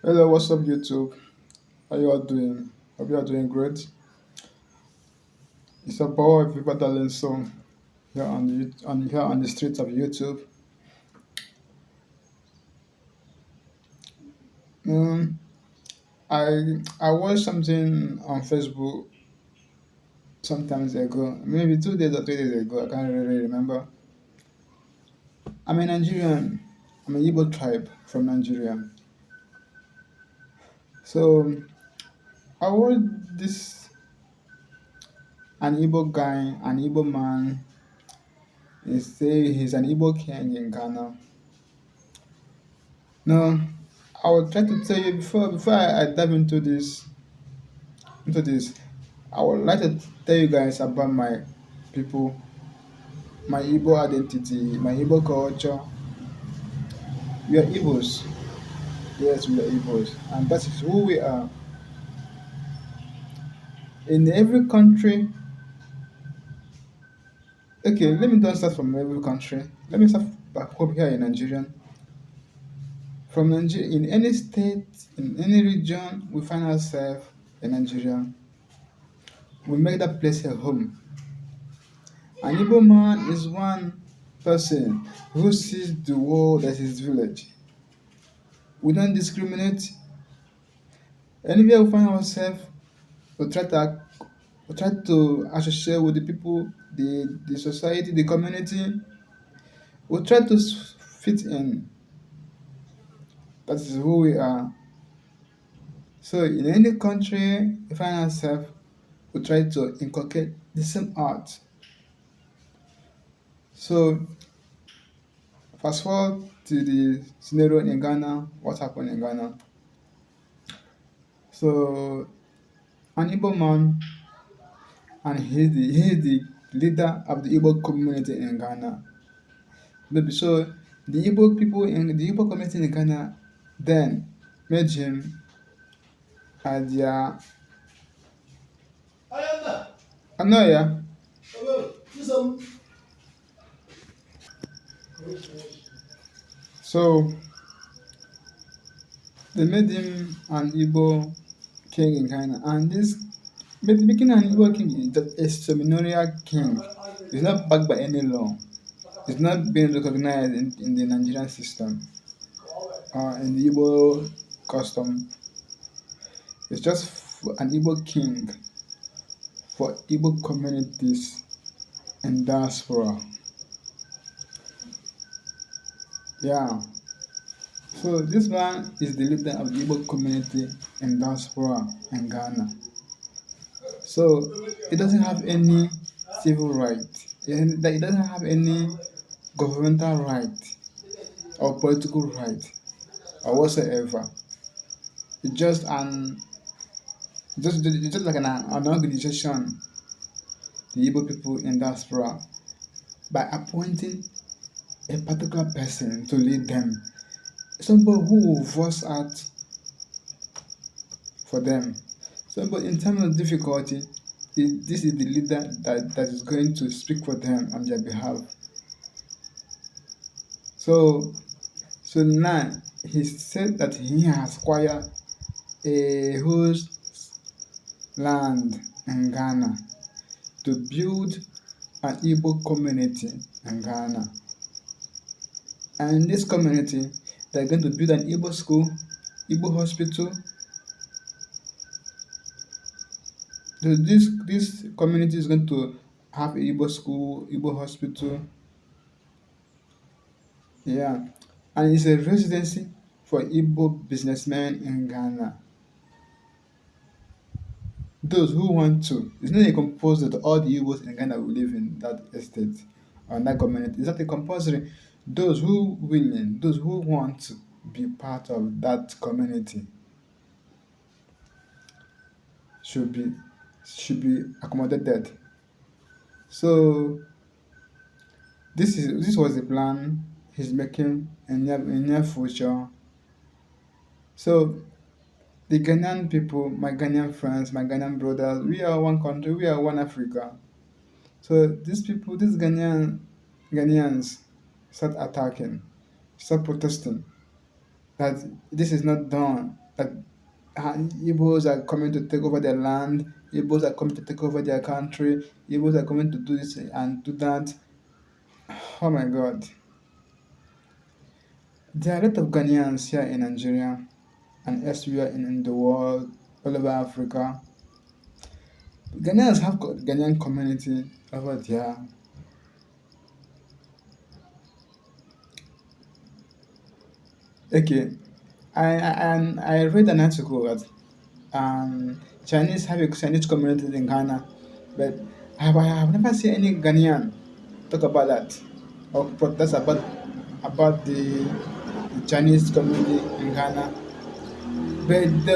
Hello, what's up, YouTube? How you all doing? Hope you are doing great. It's a boy, people darling song here on the streets of YouTube. Um, I watched something on Facebook sometimes ago, maybe 2 days or 3 days ago. I can't really remember. I'm a Nigerian. I'm a Igbo tribe from Nigeria. So I watched this an Igbo guy, an Igbo man. He say he's an Igbo king in Ghana. No, I will try to tell you before I dive into this. I would like to tell you guys about my people, my Igbo identity, my Igbo culture. We are Igbos. Yes, we are Igbos, and that is who we are. In every country, okay, let me don't start from every country. Let me start back home here in Nigeria. From Nigeria, in any state, in any region, we find ourselves in Nigeria. We make that place a home. An Igbo man is one person who sees the world as his village. We don't discriminate. Anywhere we find ourselves, we try to associate with the people, the society, the community. We try to fit in. That is who we are. So in any country we find ourselves, we try to inculcate the same art. So fast forward to the scenario in Ghana. What happened in Ghana? So an Igbo man, and he's the leader of the Igbo community in Ghana. Maybe so the Igbo people in the Igbo community in Ghana then made him as their Anoya. So they made him an Igbo king in Ghana, and this making an Igbo king is just a ceremonial king. It's not backed by any law. It's not being recognized in the Nigerian system or in the Igbo custom. It's just an Igbo king for Igbo communities and diaspora. Yeah. So this man is the leader of the Igbo community and diaspora in Ghana. So it doesn't have any civil right. It doesn't have any governmental right or political right or whatsoever. It's just it's just like an organization, the Igbo people in diaspora, by appointing a particular person to lead them, somebody who will voice out for them. Somebody in time of difficulty, this is the leader that is going to speak for them on their behalf. So so now he said that he has acquired a whole land in Ghana to build an Igbo community in Ghana. And in this community, they're going to build an Igbo school, Igbo hospital. So this community is going to have a Igbo school, Igbo hospital, yeah, and it's a residency for Igbo businessmen in Ghana. Those who want to. It's not a compulsory that all the Igbos in Ghana will live in that estate or in that community. It's not a compulsory. Those who willing, those who want to be part of that community should be should be accommodated. So this was the plan he's making in near future. So the Ghanaian people, my Ghanaian friends, my Ghanaian brothers, we are one country, we are one Africa. So these people, these Ghanaians start attacking, start protesting that this is not done. that Igbos are coming to take over their land, Igbos are coming to take over their country, Igbos are coming to do this and do that. Oh my God. There are a lot of Ghanaians here in Nigeria and elsewhere in the world, all over Africa. Ghanaians have Ghanaian community over there. Okay, I read an article that Chinese have a Chinese community in Ghana, but I have never seen any Ghanaian talk about that or protest about the Chinese community in Ghana. But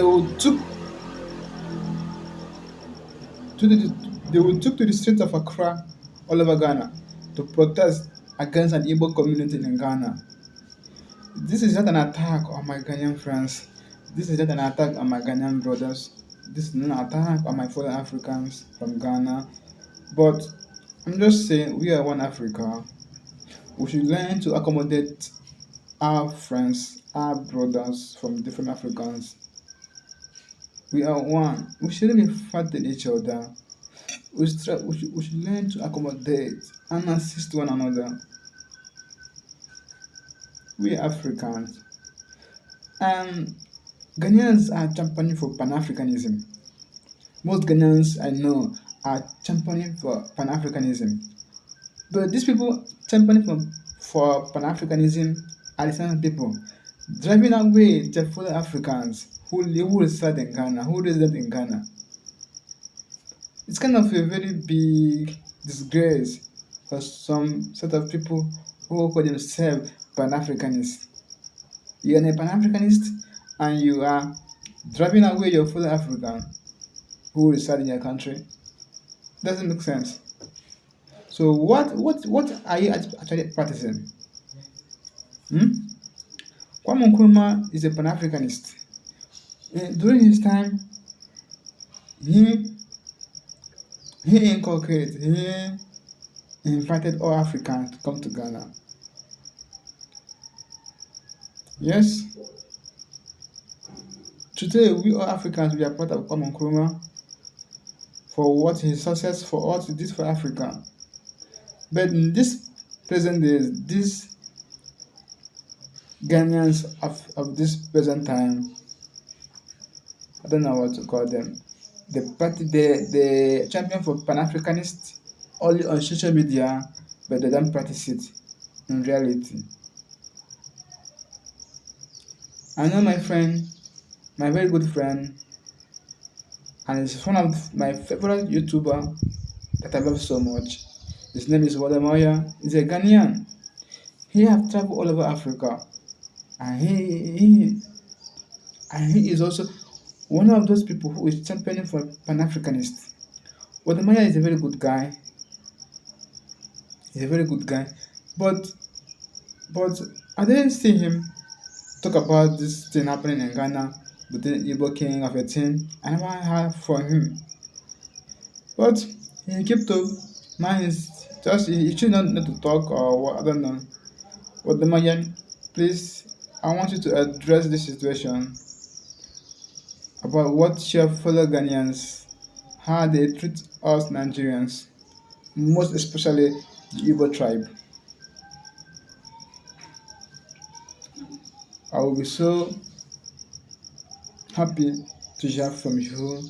to the they will took to the streets of Accra, all over Ghana, to protest against an Igbo community in Ghana. This is not an attack on my Ghanaian friends. This is not an attack on my Ghanaian brothers. This is not an attack on my fellow Africans from Ghana. But I'm just saying we are one Africa. We should learn to accommodate our friends, our brothers from different Africans. We are one. We shouldn't be fighting each other. We should learn to accommodate and assist one another. We Africans. And Ghanaians are championing for Pan Africanism. Most Ghanaians I know are championing for Pan Africanism. But these people championing for Pan Africanism are the same people driving away their fellow Africans who reside in Ghana, who reside in Ghana. It's kind of a very big disgrace for some set of people who call themselves Pan Africanists. You are a Pan Africanist and you are driving away your fellow African who reside in your country. Doesn't make sense. So what are you actually practicing? Hmm? Kwame Nkrumah is a Pan Africanist. During his time, he he invited all Africans to come to Ghana. Yes, today we all Africans we are part of Kwame Nkrumah for what his success for what he did for Africa. But in this present days, these Ghanaians of this present time, I don't know what to call them. The champion for Pan Africanist only on social media, but they don't practice it in reality. I know my friend, my very good friend, and he's one of my favorite YouTuber that I love so much. His name is Wadamoya. He's a Ghanaian. He have traveled all over Africa, and he is also one of those people who is championing for Pan Africanist. Wadamoya is a very good guy. He's a very good guy, but but I didn't see him talk about this thing happening in Ghana between Igbo king of a thing. I never heard from him. But he kept to man is just he should not need to talk or what I don't know. But the Mayan, please I want you to address this situation about what your fellow Ghanaians how they treat us Nigerians, most especially the Igbo tribe. I will be so happy to hear from you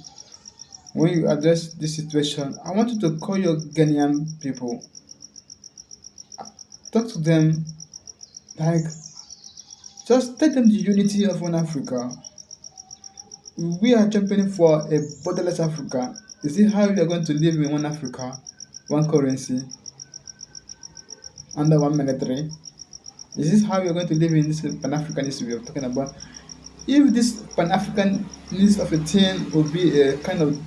when you address this situation. I want you to call your Ghanaian people, talk to them like just tell them the unity of one Africa. We are championing for a borderless Africa. Is it how we are going to live in one Africa, one currency, under one military? Is this how we are going to live in this Pan Africanism we are talking about? If this Pan Africanist of a thing will be a kind of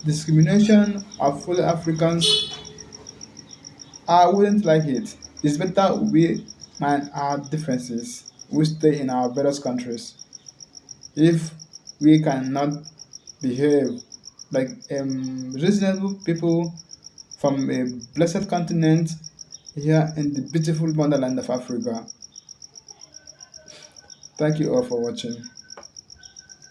discrimination of fellow Africans, I wouldn't like it. It's better we mind our differences. We stay in our various countries. If we cannot behave like reasonable people from a blessed continent here in the beautiful wonderland of Africa. Thank you all for watching.